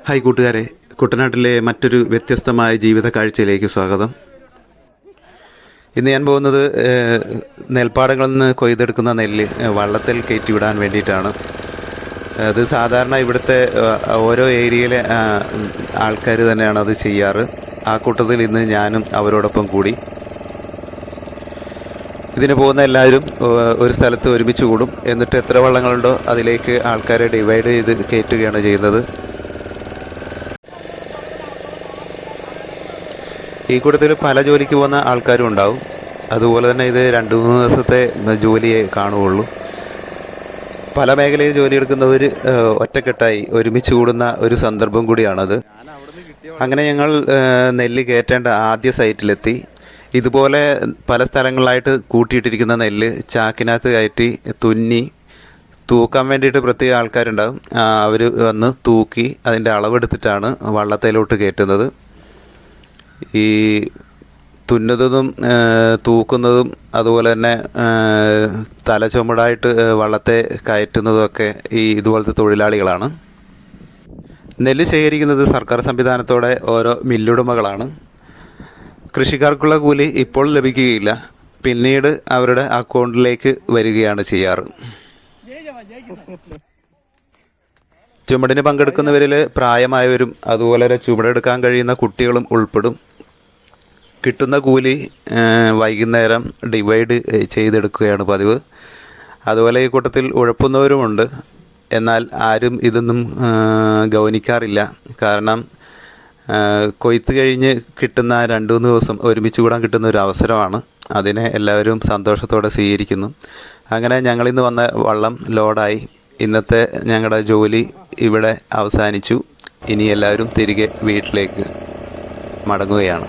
Hi കൂട്ടുകാരെ, കുട്ടനാട്ടിലെ മറ്റൊരു വ്യത്യസ്തമായ ജീവിത കാഴ്ചയിലേക്ക് സ്വാഗതം. ഇന്ന് ഞാൻ പോകുന്നത് നെൽപ്പാടങ്ങളിൽ നിന്ന് കൊയ്തെടുക്കുന്ന നെല്ല് വള്ളത്തിൽ കയറ്റിവിടാൻ വേണ്ടിയിട്ടാണ്. അത് സാധാരണ ഇവിടുത്തെ ഓരോ ഏരിയയിലെ ആൾക്കാർ തന്നെയാണ് അത് ചെയ്യാറ്. ആ കൂട്ടത്തിൽ ഇന്ന് ഞാനും അവരോടൊപ്പം കൂടി. ഇതിന് പോകുന്ന എല്ലാവരും ഒരു സ്ഥലത്ത് ഒരുമിച്ച് കൂടും. എന്നിട്ട് എത്ര വള്ളങ്ങളുണ്ടോ അതിലേക്ക് ആൾക്കാരെ ഡിവൈഡ് ചെയ്ത് കയറ്റുകയാണ് ചെയ്യുന്നത്. ഈ കൂട്ടത്തിൽ പല ജോലിക്ക് പോകുന്ന ആൾക്കാരും ഉണ്ടാവും. അതുപോലെ തന്നെ ഇത് 2-3 ദിവസത്തെ ജോലിയെ കാണുകയുള്ളൂ. പല മേഖലയിൽ ജോലിയെടുക്കുന്നവർ ഒറ്റക്കെട്ടായി ഒരുമിച്ച് കൂടുന്ന ഒരു സന്ദർഭം കൂടിയാണത്. അങ്ങനെ ഞങ്ങൾ നെല്ല് കയറ്റേണ്ട ആദ്യ സൈറ്റിലെത്തി. ഇതുപോലെ പല സ്ഥലങ്ങളിലായിട്ട് കൂട്ടിയിട്ടിരിക്കുന്ന നെല്ല് ചാക്കിനകത്ത് കയറ്റി തുന്നി തൂക്കാൻ വേണ്ടിയിട്ട് പ്രത്യേക ആൾക്കാരുണ്ടാകും. അവർ വന്ന് തൂക്കി അതിൻ്റെ അളവെടുത്തിട്ടാണ് വള്ളത്തേലോട്ട് കയറ്റുന്നത്. ഈ തുന്നുന്നതും തൂക്കുന്നതും അതുപോലെ തന്നെ തല ചുമടായിട്ട് വള്ളത്തെ കയറ്റുന്നതുമൊക്കെ ഇതുപോലത്തെ തൊഴിലാളികളാണ്. നെല്ല് ശേഖരിക്കുന്നത് സർക്കാർ സംവിധാനത്തോടെ ഓരോ മില്ലുടമകളാണ്. കൃഷിക്കാർക്കുള്ള കൂലി ഇപ്പോൾ ലഭിക്കുകയില്ല, പിന്നീട് അവരുടെ അക്കൗണ്ടിലേക്ക് വരികയാണ് ചെയ്യാറ്. ചുമടിന് പങ്കെടുക്കുന്നവരിൽ പ്രായമായവരും അതുപോലെ തന്നെ ചുമടെടുക്കാൻ കഴിയുന്ന കുട്ടികളും ഉൾപ്പെടും. കിട്ടുന്ന കൂലി വൈകുന്നേരം ഡിവൈഡ് ചെയ്തെടുക്കുകയാണ് പതിവ്. അതുപോലെ ഈ കൂട്ടത്തിൽ ഉഴപ്പുന്നവരുമുണ്ട്. എന്നാൽ ആരും ഇതൊന്നും ഗൗനിക്കാറില്ല. കാരണം കൊയ്ത്ത് കഴിഞ്ഞ് കിട്ടുന്ന 2-3 ദിവസം ഒരുമിച്ച് കൂടാൻ കിട്ടുന്ന ഒരു അവസരമാണ്. അതിനെ എല്ലാവരും സന്തോഷത്തോടെ സ്വീകരിക്കുന്നു. അങ്ങനെ ഞങ്ങളിന്ന് വന്ന വള്ളം ലോഡായി. ഇന്നത്തെ ഞങ്ങളുടെ ജോലി ഇവിടെ അവസാനിച്ചു. ഇനി എല്ലാവരും തിരികെ വീട്ടിലേക്ക് മടങ്ങുകയാണ്.